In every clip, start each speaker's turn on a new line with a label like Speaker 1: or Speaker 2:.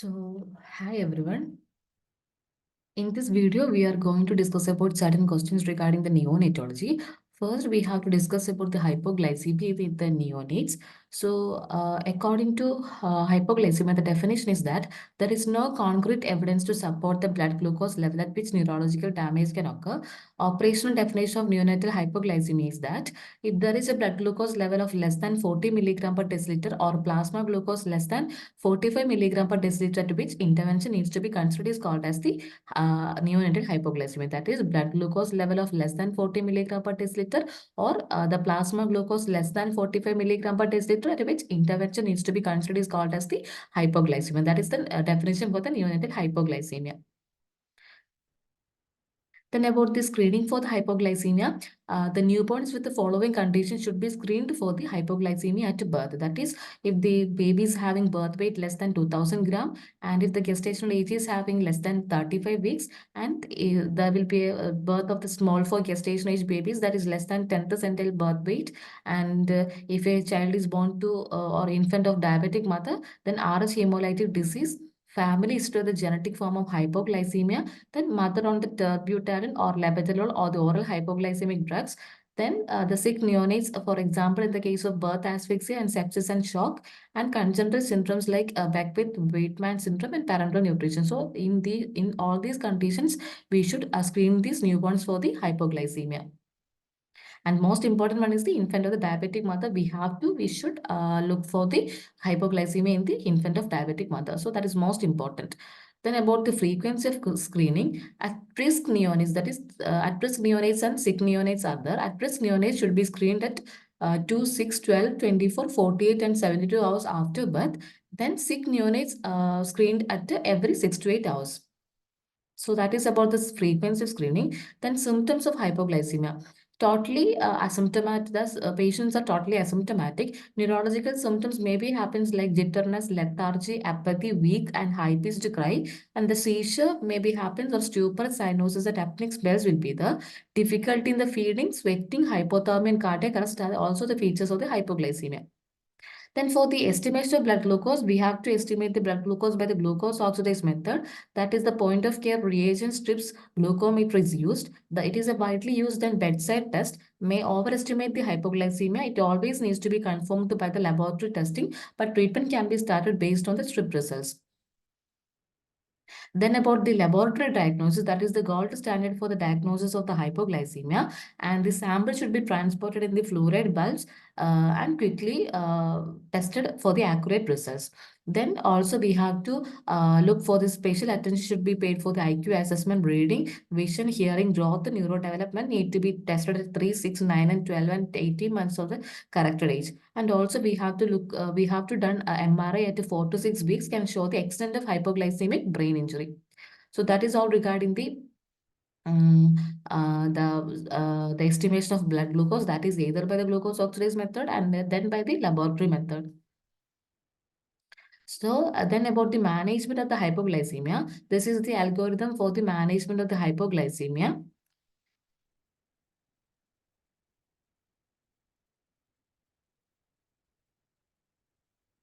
Speaker 1: Hi everyone. In this video, we are going to discuss about certain questions regarding the neonatology. First, we have to discuss about the hypoglycemia with the neonates. According to hypoglycemia, the definition is that there is no concrete evidence to support the blood glucose level at which neurological damage can occur. Operational definition of neonatal hypoglycemia is that if there is a blood glucose level of less than 40 milligram per deciliter or plasma glucose less than 45 milligram per deciliter, to which intervention needs to be considered, is called as the neonatal hypoglycemia. That is blood glucose level of less than 40 milligram per deciliter or the plasma glucose less than 45 milligram per deciliter, at which intervention needs to be considered, is called as the hypoglycemia. That is the definition for the neonatal hypoglycemia. Then about the screening for the hypoglycemia, the newborns with the following conditions should be screened for the hypoglycemia at birth. That is, if the baby is having birth weight less than 2000 gram, and if the gestational age is having less than 35 weeks, and there will be a birth of the small for gestation age babies, that is less than 10th percentile birth weight, and if a child is born to or infant of diabetic mother, then RH hemolytic disease, family history of the genetic form of hypoglycemia, then mother on the terbutarin or labetalol or the oral hypoglycemic drugs. Then the sick neonates, for example, in the case of birth asphyxia and sepsis and shock, and congenital syndromes like Beckwith Waitman syndrome and parenteral nutrition. So in all these conditions, we should screen these newborns for the hypoglycemia. And most important one is the infant of the diabetic mother. We should look for the hypoglycemia in the infant of diabetic mother. So that is most important. Then about the frequency of screening, at-risk neonates, that is at-risk neonates and sick neonates are there. At-risk neonates should be screened at 2, 6, 12, 24, 48 and 72 hours after birth. Then sick neonates screened at every 6 to 8 hours. So that is about the frequency of screening. Then symptoms of hypoglycemia. Totally asymptomatic, thus patients are totally asymptomatic. Neurological symptoms maybe happens like jitterness, lethargy, apathy, weak and high-pitched cry. And the seizure maybe happens or stupor, cyanosis and apneic spells will be the difficulty in the feeding, sweating, hypothermia and cardiac arrest are also the features of the hypoglycemia. Then for the estimation of blood glucose, we have to estimate the blood glucose by the glucose oxidase method. That is the point of care reagent strips glucometer is used. It is a widely used and bedside test. May overestimate the hypoglycemia. It always needs to be confirmed by the laboratory testing, but treatment can be started based on the strip results. Then about the laboratory diagnosis, that is the gold standard for the diagnosis of the hypoglycemia. And the sample should be transported in the fluoride bulbs and quickly tested for the accurate results. Then also we have to look for the special attention should be paid for the IQ assessment, reading, vision, hearing, growth, neurodevelopment need to be tested at 3, 6, 9 and 12 and 18 months of the corrected age. And also we have to we have to done MRI at 4 to 6 weeks can show the extent of hypoglycemic brain injury. So that is all regarding um, the estimation of blood glucose, that is either by the glucose oxidase method and then by the laboratory method. So then about the management of the hypoglycemia, this is the algorithm for the management of the hypoglycemia.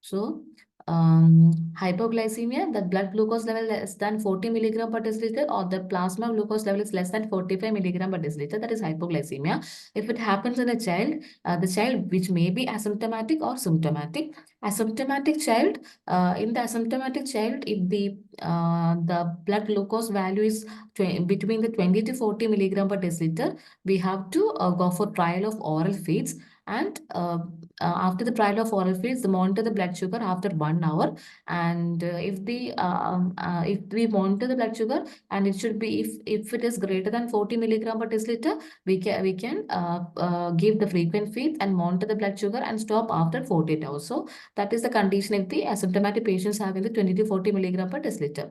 Speaker 1: So, hypoglycemia, the blood glucose level less than 40 milligram per deciliter or the plasma glucose level is less than 45 milligram per deciliter, that is hypoglycemia. If it happens in a child, the child which may be asymptomatic or symptomatic. Asymptomatic child, in the asymptomatic child, if the blood glucose value is between the 20 to 40 milligram per deciliter, we have to go for trial of oral feeds and after the trial of oral feeds, monitor the blood sugar after 1 hour. And if we monitor the blood sugar, and it should be if it is greater than 40 milligram per deciliter, we can give the frequent feeds and monitor the blood sugar and stop after 48 hours. So that is the condition if the asymptomatic patients having the 20 to 40 milligram per deciliter.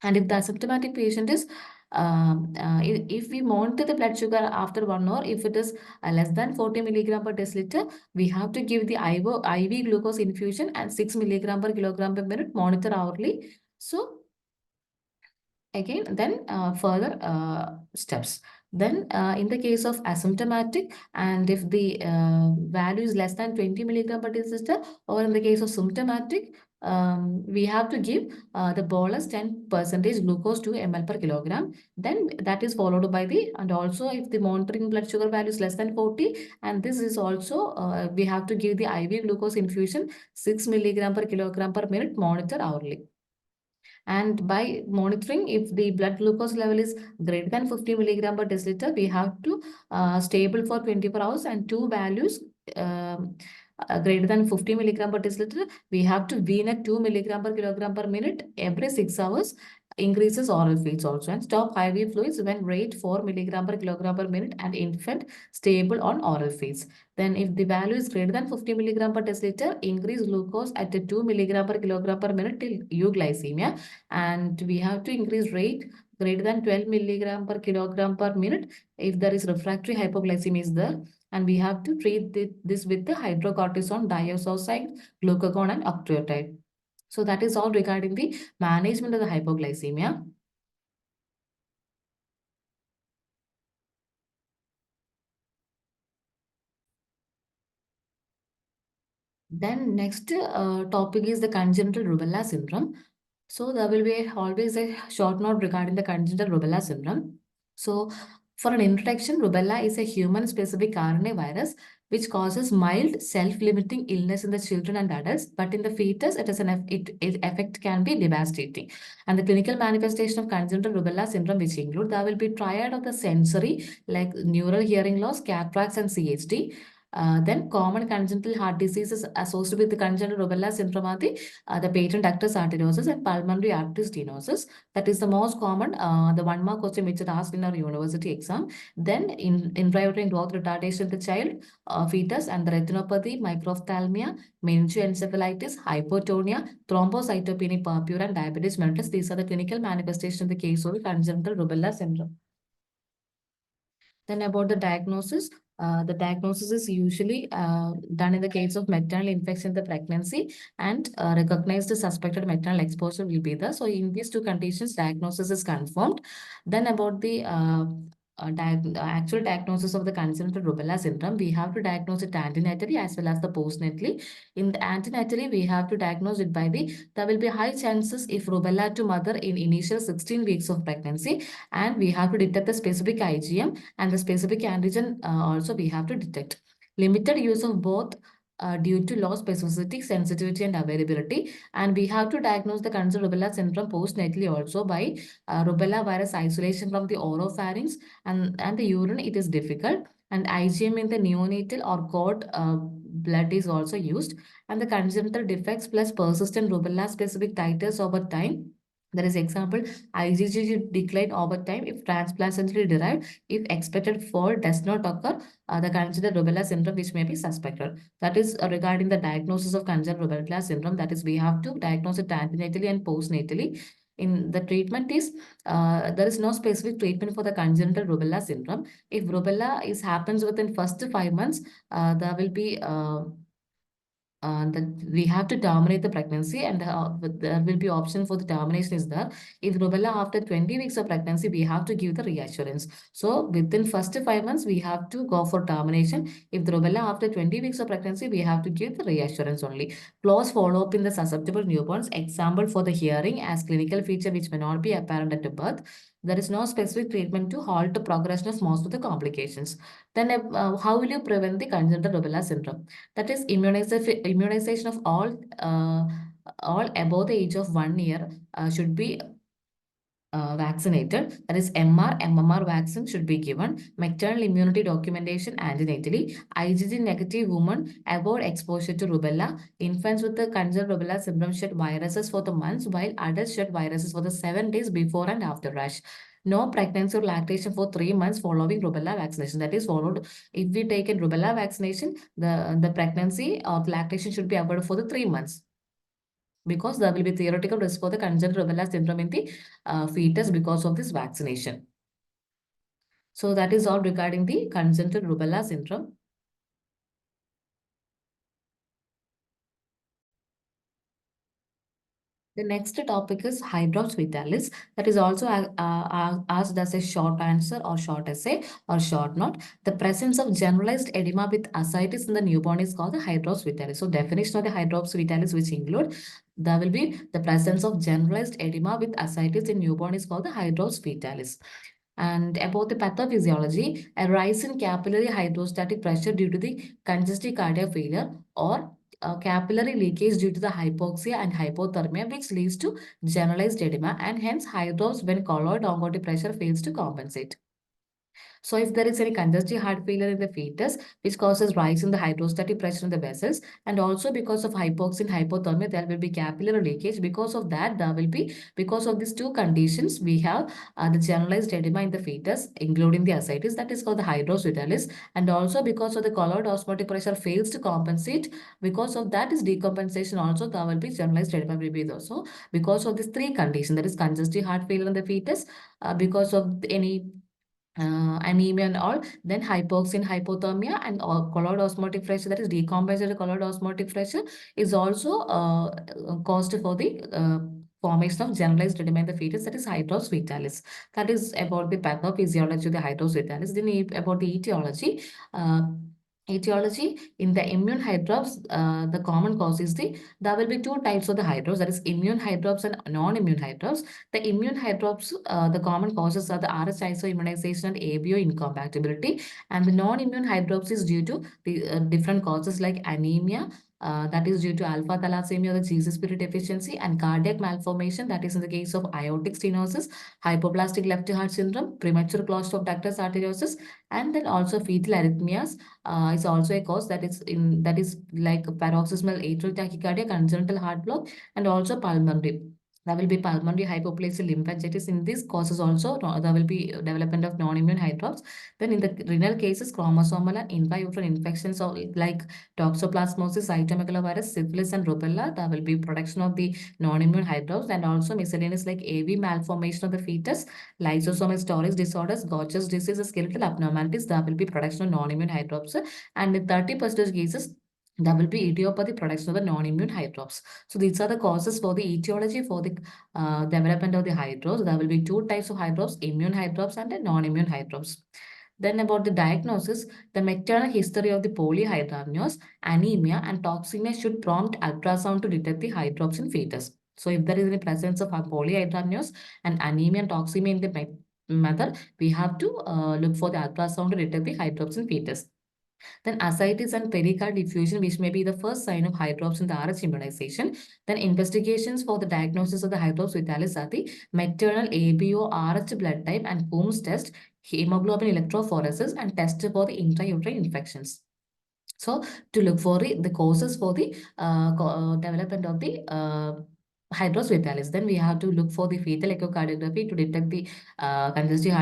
Speaker 1: And if the asymptomatic patient is, if we monitor the blood sugar after 1 hour, if it is less than 40 milligram per deciliter, we have to give the IV glucose infusion and 6 milligram per kilogram per minute, monitor hourly. So again, then further steps. Then, in the case of asymptomatic, and if the value is less than 20 milligram per deciliter, or in the case of symptomatic, we have to give the bolus 10 percentage glucose 2 ml per kilogram. Then that is followed by the, and also if the monitoring blood sugar value is less than 40, and this is also, we have to give the IV glucose infusion 6 milligram per kilogram per minute, monitor hourly. And by monitoring, if the blood glucose level is greater than 50 milligram per deciliter, we have to stable for 24 hours, and two values um, greater than 50 milligram per deciliter, we have to wean at 2 milligram per kilogram per minute every 6 hours, increases oral feeds also, and stop IV fluids when rate 4 milligram per kilogram per minute and infant stable on oral feeds. Then if the value is greater than 50 milligram per deciliter, increase glucose at 2 milligram per kilogram per minute till euglycemia, and we have to increase rate greater than 12 milligram per kilogram per minute if there is refractory hypoglycemia is there, and we have to treat this with the hydrocortisone, diazoside, glucagon, and octreotide. So that is all regarding the management of the hypoglycemia. Then next topic is the congenital rubella syndrome. So there will be always a short note regarding the congenital rubella syndrome. So for an introduction, rubella is a human-specific RNA virus which causes mild self-limiting illness in the children and adults, but in the fetus, it effect can be devastating. And the clinical manifestation of congenital rubella syndrome, which include, there will be triad of the sensory like neural hearing loss, cataracts, and CHD. Then common congenital heart diseases associated with the congenital rubella syndrome are the patent ductus arteriosus and pulmonary artery stenosis. That is the most common, the one mark question which is asked in our university exam. Then in intrauterine growth retardation in the child, fetus, and the retinopathy, microphthalmia, meningoencephalitis, hypotonia, thrombocytopenic purpura, and diabetes mellitus. These are the clinical manifestations in the case of congenital rubella syndrome. Then about the diagnosis is usually done in the case of maternal infection in the pregnancy, and recognized suspected maternal exposure will be there. So in these two conditions, diagnosis is confirmed. Then about the actual diagnosis of the congenital rubella syndrome, we have to diagnose it antenatally as well as the postnatally. In the antenatally, we have to diagnose it by there will be high chances if rubella to mother in initial 16 weeks of pregnancy, and we have to detect the specific IgM and the specific antigen also we have to detect. Limited use of both due to low specificity, sensitivity, and availability. And we have to diagnose the congenital rubella syndrome postnatally also by rubella virus isolation from the oropharynx and the urine. It is difficult. And IgM in the neonatal or cord blood is also used. And the congenital defects plus persistent rubella specific titers over time. There is example, IgG decline over time if transplacentally derived. If expected fall does not occur, the congenital rubella syndrome which may be suspected. That is regarding the diagnosis of congenital rubella syndrome. That is, we have to diagnose it antenatally and postnatally. In the treatment is, there is no specific treatment for the congenital rubella syndrome. If rubella is happens within first 5 months, there will be that we have to terminate the pregnancy, and there will be option for the termination is there. If rubella after 20 weeks of pregnancy, we have to give the reassurance. So within first 5 months, we have to go for termination. If the rubella after 20 weeks of pregnancy, we have to give the reassurance only. Close follow-up in the susceptible newborns. Example for the hearing as clinical feature which may not be apparent at birth. There is no specific treatment to halt the progression of most of the complications. Then how will you prevent the congenital rubella syndrome? That is immunization of all above the age of 1 year should be vaccinated. That is MR, MMR vaccine should be given. Maternal immunity documentation antenatally. IgG negative women avoid exposure to rubella. Infants with the congenital rubella syndrome shed viruses for the months, while adults shed viruses for the 7 days before and after rash. No pregnancy or lactation for 3 months following rubella vaccination. That is followed. If we take a rubella vaccination, the pregnancy or lactation should be avoided for the 3 months, because there will be theoretical risk for the congenital rubella syndrome in the fetus because of this vaccination. So that is all regarding the congenital rubella syndrome. The next topic is hydrops vitalis. That is also asked as a short answer or short essay or short note. The presence of generalized edema with ascites in the newborn is called the hydrops vitalis. So definition of the hydrops vitalis, which include there will be the presence of generalized edema with ascites in newborn is called the hydrops vitalis. And about the pathophysiology, a rise in capillary hydrostatic pressure due to the congestive cardiac failure or capillary leakage due to the hypoxia and hypothermia, which leads to generalized edema and hence hydrops when colloid oncotic pressure fails to compensate. So if there is any congestive heart failure in the fetus, which causes rise in the hydrostatic pressure in the vessels, and also because of hypoxia and hypothermia, there will be capillary leakage. Because of that, there will be, because of these two conditions, we have the generalized edema in the fetus, including the ascites, that is called the hydros vitalis. And also because of the colloid osmotic pressure fails to compensate, because of that is decompensation also, there will be generalized edema will be there. So because of these three conditions, that is congestive heart failure in the fetus, because of any anemia and all, then hypoxia, hypothermia, and colloid osmotic pressure, that is decompensated colloid osmotic pressure, is also caused for the formation of generalized edema in the fetus, that is hydros vitalis. That is about the pathophysiology of the hydros vitalis. Then about the etiology. Uh, Etiology in the immune hydrops, the common cause is there will be two types of the hydrops, that is immune hydrops and non-immune hydrops. The immune hydrops, the common causes are the Rh isoimmunization and ABO incompatibility, and the non-immune hydrops is due to the different causes like anemia, that is due to alpha thalassemia or the Jesus-Spirit deficiency, and cardiac malformation, that is in the case of aortic stenosis, hypoplastic left heart syndrome, premature closure of ductus arteriosus, and then also fetal arrhythmias is also a cause, that is like paroxysmal atrial tachycardia, congenital heart block, and also pulmonary. There will be pulmonary hypoplasia lymphangitis. In these causes also, there will be development of non-immune hydrops. Then in the renal cases, chromosomal and intrauterine infections of like toxoplasmosis, cytomegalovirus, syphilis, and rubella, there will be production of the non-immune hydrops. And also miscellaneous like AV malformation of the fetus, lysosomal storage disorders, Gaucher's disease, skeletal abnormalities, there will be production of non-immune hydrops. And in 30% cases, there will be idiopathic production of the non-immune hydrops. So these are the causes for the etiology for the development of the hydrops. There will be two types of hydrops, immune hydrops and a non-immune hydrops. Then about the diagnosis, the maternal history of the polyhydramnios, anemia, and toxemia should prompt ultrasound to detect the hydrops in fetus. So if there is any presence of polyhydramnios and anemia and toxemia in the mother, we have to look for the ultrasound to detect the hydrops in fetus. Then ascites and pericard diffusion, which may be the first sign of hydrops in the Rh immunization. Then investigations for the diagnosis of the hydrops vitalis are the maternal ABO Rh blood type and Coombs test, hemoglobin electrophoresis, and test for the intrauterine infections. So to look for the causes for the development of the hydros vitalis, then we have to look for the fetal echocardiography to detect the congestive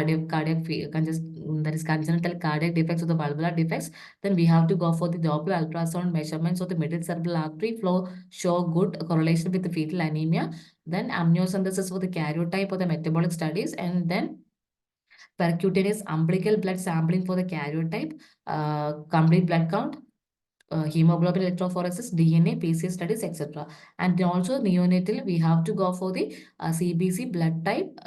Speaker 1: that is congenital cardiac defects or the valvular defects. Then we have to go for the Doppler ultrasound measurements of the middle cerebral artery flow show good correlation with the fetal anemia. Then amniocentesis for the karyotype or the metabolic studies, and then percutaneous umbilical blood sampling for the karyotype, complete blood count, hemoglobin electrophoresis, DNA, PCS studies, etc. And then also neonatal, we have to go for the CBC blood type,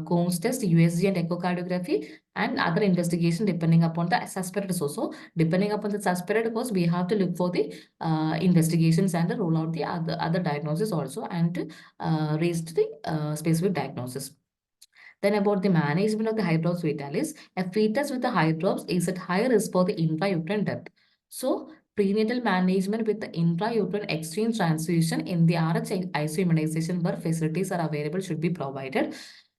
Speaker 1: Coombs test, USG, and echocardiography, and other investigation depending upon the suspected source. So depending upon the suspected cause, we have to look for the investigations and rule out the other diagnosis also, and raise to the specific diagnosis. Then about the management of the hydrops vitalis, a fetus with the hydrops is at high risk for the intrauterine death. So prenatal management with the intrauterine exchange transfusion in the RH isoimmunization where facilities are available should be provided.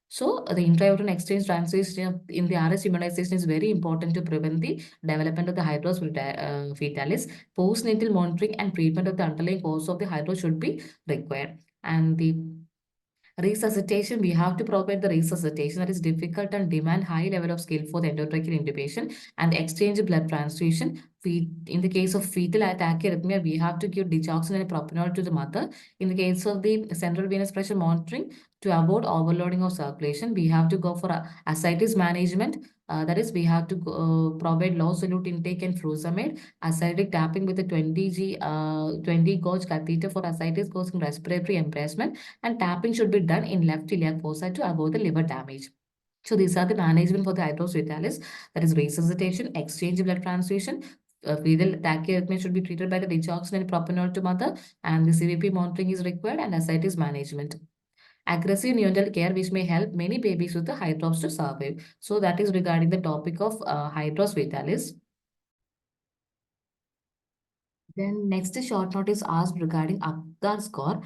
Speaker 1: So the intrauterine exchange transfusion in the RH immunization is very important to prevent the development of the hydros vitalis. Postnatal monitoring and treatment of the underlying cause of the hydros should be required. And the resuscitation, we have to provide the resuscitation that is difficult and demand high level of skill for the endotracheal intubation and exchange blood transfusion. In the case of fetal tachyarrhythmia, we have to give digoxin and propanol to the mother. In the case of the central venous pressure monitoring, to avoid overloading of circulation, we have to go for ascites management, That is, we have to provide low solute intake and furosemide, ascitic tapping with a 20 gauge catheter for ascites causing respiratory embarrassment, and tapping should be done in left iliac fossa to avoid the liver damage. So these are the management for the hydros vitalis, that is resuscitation, exchange blood transfusion. Fetal tachyarrhythmia should be treated by the digoxin and propranolol to mother, and the CVP monitoring is required, and ascites management. Aggressive neonatal care, which may help many babies with the hydrops to survive. So that is regarding the topic of hydros vitalis. Then next short note is asked regarding Apgar score.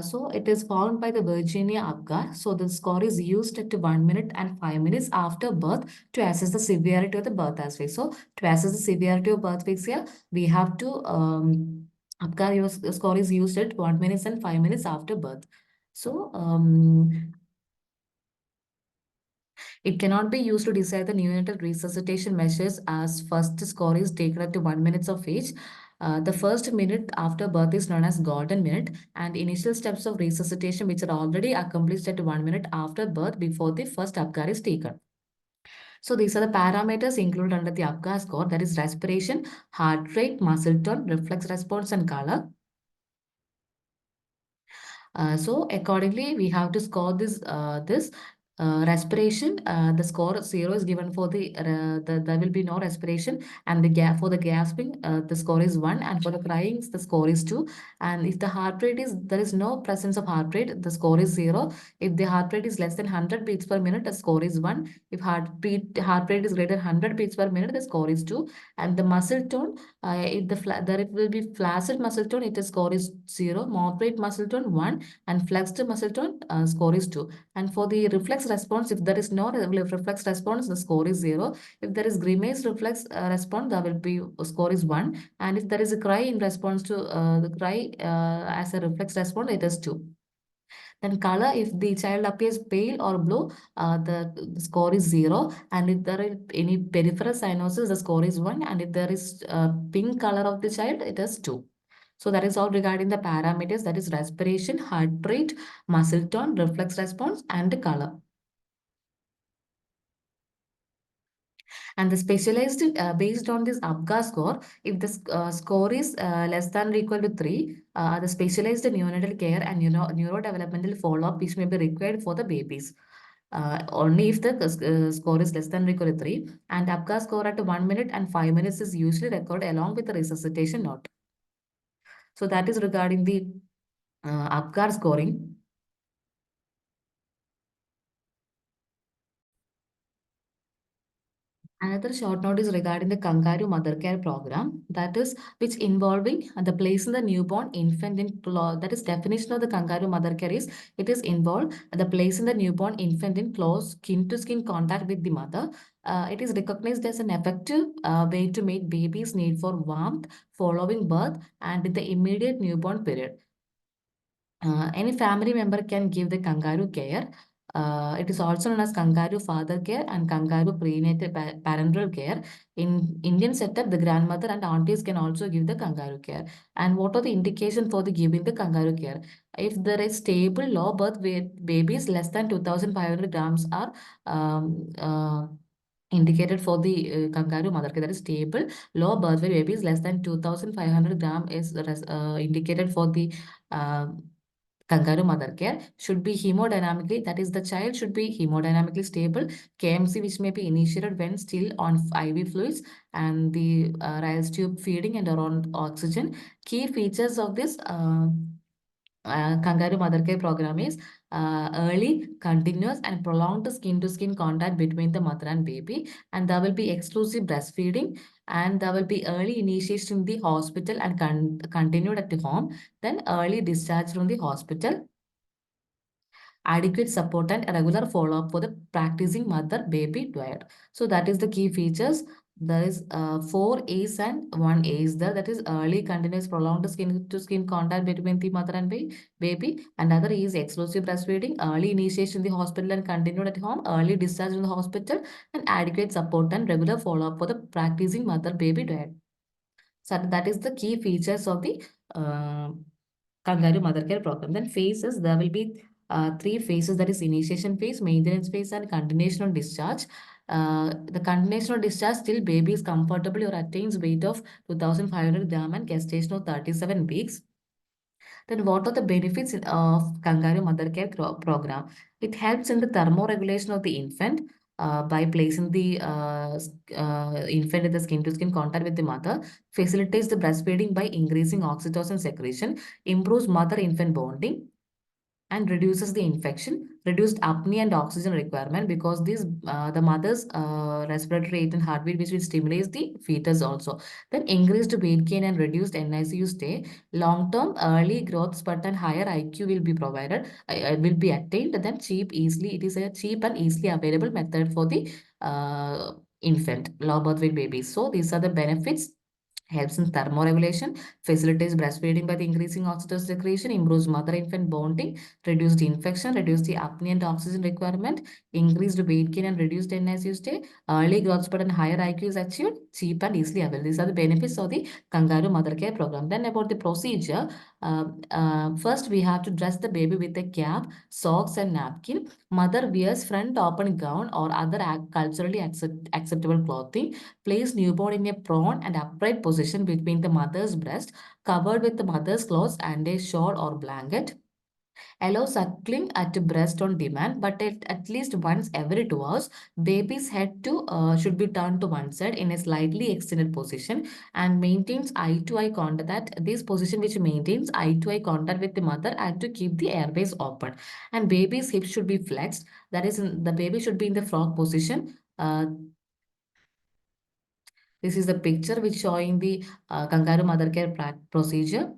Speaker 1: So it is found by the Virginia Apgar. So the score is used at 1 minute and 5 minutes after birth to assess the severity of the birth asphyxia. So to assess the severity of birth asphyxia, we have to Apgar score is used at 1 minute and 5 minutes after birth. So it cannot be used to decide the neonatal resuscitation measures as first score is taken at 1 minute of age. The first minute after birth is known as golden minute, and initial steps of resuscitation which are already accomplished at 1 minute after birth before the first Apgar is taken. So these are the parameters included under the Apgar score, that is respiration, heart rate, muscle tone, reflex response, and color. So accordingly, we have to score this respiration. The score 0 is given for there will be no respiration, and the gap for the gasping, the score is 1, and for the crying, the score is 2. And if the heart rate is there is no presence of heart rate, the score is 0. If the heart rate is less than 100 beats per minute, the score is 1. If heart rate is greater than 100 beats per minute, the score is 2. And the muscle tone, if there it will be flaccid muscle tone, its score is 0. Moderate muscle tone 1, and flexed muscle tone score is 2. And for the reflex response, if there is no reflex response, the score is 0. If there is grimace reflex response, there will be score is 1. And if there is a cry in response to the cry as a reflex response, it is 2. Then color, if the child appears pale or blue, the score is 0. And if there is any peripheral cyanosis, the score is 1. And if there is pink color of the child, it is 2. So that is all regarding the parameters, that is respiration, heart rate, muscle tone, reflex response, and color. And the specialized based on this APGAR score, if the score is less than or equal to 3, the specialized neonatal care and neurodevelopmental follow-up which may be required for the babies. Only if the score is less than or equal to 3, and APGAR score at 1 minute and 5 minutes is usually recorded along with the resuscitation note. So that is regarding the APGAR scoring. Another short note is regarding the Kangaroo Mother Care Program, that is which involving the place in the newborn infant in that is definition of the Kangaroo Mother Care is it is involved the place in the newborn infant in close skin to skin contact with the mother. It is recognized as an effective way to meet baby's need for warmth following birth and in the immediate newborn period. Any family member can give the kangaroo care. It is also known as kangaroo father care and kangaroo prenatal parental care. In Indian setup, the grandmother and aunties can also give the kangaroo care. And what are the indication for the giving the kangaroo care? If there is stable low birth weight babies less than 2,500 grams are indicated for the kangaroo mother care, that is stable low birth weight babies less than 2,500 gram is indicated for the uh, kangaroo mother care. Should be hemodynamically, that is the child should be hemodynamically stable. KMC which may be initiated when still on IV fluids, and the Rice tube feeding and around oxygen. Key features of this Kangaroo Mother Care program is early, continuous, and prolonged skin-to-skin contact between the mother and baby. And there will be exclusive breastfeeding, and there will be early initiation in the hospital and continued at the home. Then early discharge from the hospital, adequate support and regular follow-up for the practicing mother-baby duet. So that is the key features. There is 4 A's and 1 A is there. That is early, continuous, prolonged skin-to-skin contact between the mother and baby. Another is exclusive breastfeeding, early initiation in the hospital and continued at home, early discharge from the hospital, and adequate support and regular follow-up for the practicing mother-baby duet. So that is the key features of the Kangaroo Mother Care Program. Then phases, there will be 3 phases, that is initiation phase, maintenance phase, and continuation on discharge. The continuation of discharge till baby is comfortable or attains weight of 2,500 gram and gestation of 37 weeks. Then what are the benefits of kangaroo mother care program? It helps in the thermoregulation of the infant by placing the infant in the skin to skin contact with the mother, facilitates the breastfeeding by increasing oxytocin secretion, improves mother infant bonding, and reduces the infection, reduced apnea and oxygen requirement, because this the mother's respiratory rate and heartbeat, which will stimulate the fetus also. Then increased weight gain and reduced NICU stay, long term early growth spurt and higher IQ will be provided, will be attained. Then cheap, easily, it is a cheap and easily available method for the infant, low birth weight babies. So these are the benefits. Helps in thermoregulation, facilitates breastfeeding by the increasing oxytocin secretion, improves mother-infant bonding, reduced infection, reduced the apnea and oxygen requirement, increased weight gain and reduced NICU stay, early growth spurt and higher IQ is achieved, cheap and easily available. These are the benefits of the kangaroo mother care program. Then about the procedure, first we have to dress the baby with a cap, socks and napkin. Mother wears front open gown or other culturally acceptable clothing. Place newborn in a prone and upright position between the mother's breast, covered with the mother's clothes and a shawl or blanket. Allow suckling at breast on demand, but at least once every 2 hours. Baby's head should be turned to one side in a slightly extended position and maintains eye to eye contact. That this position which maintains eye to eye contact with the mother and to keep the airways open. And baby's hips should be flexed. That is, the baby should be in the frog position. This is the picture which showing the kangaroo mother care procedure.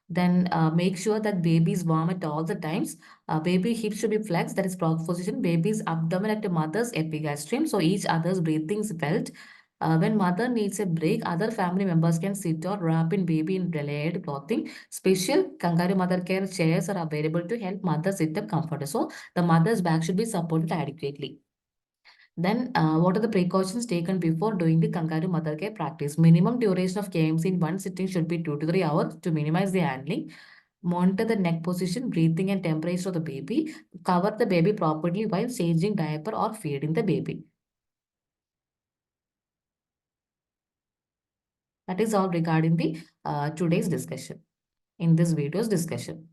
Speaker 1: Then make sure that baby is warm at all the times. Baby hips should be flexed, that is frog position. Baby's abdomen at the mother's epigastrium, so each other's breathing is felt. When mother needs a break, other family members can sit or wrap in baby in layered clothing. Special kangaroo mother care chairs are available to help mother sit up comfortably. So the mother's back should be supported adequately. Then, what are the precautions taken before doing the kangaroo mother care practice? Minimum duration of KMC in one sitting should be 2 to 3 hours to minimize the handling. Monitor the neck position, breathing, and temperature of the baby. Cover the baby properly while changing diaper or feeding the baby. That is all regarding the today's discussion in this video's discussion.